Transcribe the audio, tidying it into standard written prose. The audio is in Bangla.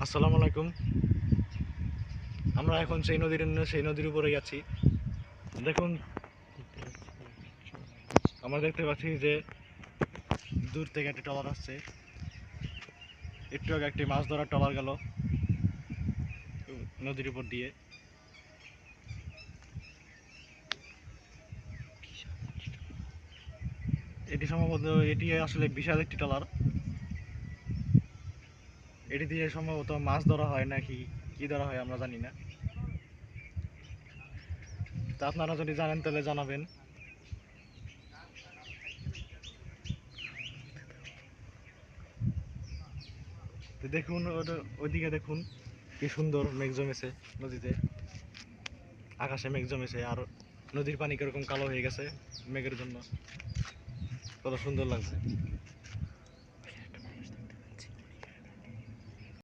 আসসালামু আলাইকুম। আমরা এখন সেই নদীর উপরেই আছি। দেখুন, আমরা দেখতে পাচ্ছি যে দূর থেকে একটা ট্রলার আসছে। একটু আগে একটি মাছ ধরার ট্রলার গেল নদীর উপর দিয়ে। এটি আসলে বিশাল একটি ট্রলার। এটি দিয়ে সম্ভবত মাছ ধরা হয় নাকি কি ধরা হয় আমরা জানি না। তা আপনারা যদি জানেন তাহলে জানাবেন। তো দেখুন, ওইদিকে দেখুন কি সুন্দর মেঘ জমেছে নদীতে। আকাশে মেঘ জমেছে আর নদীর পানি কিরকম কালো হয়ে গেছে মেঘের জন্য। কত সুন্দর লাগছে।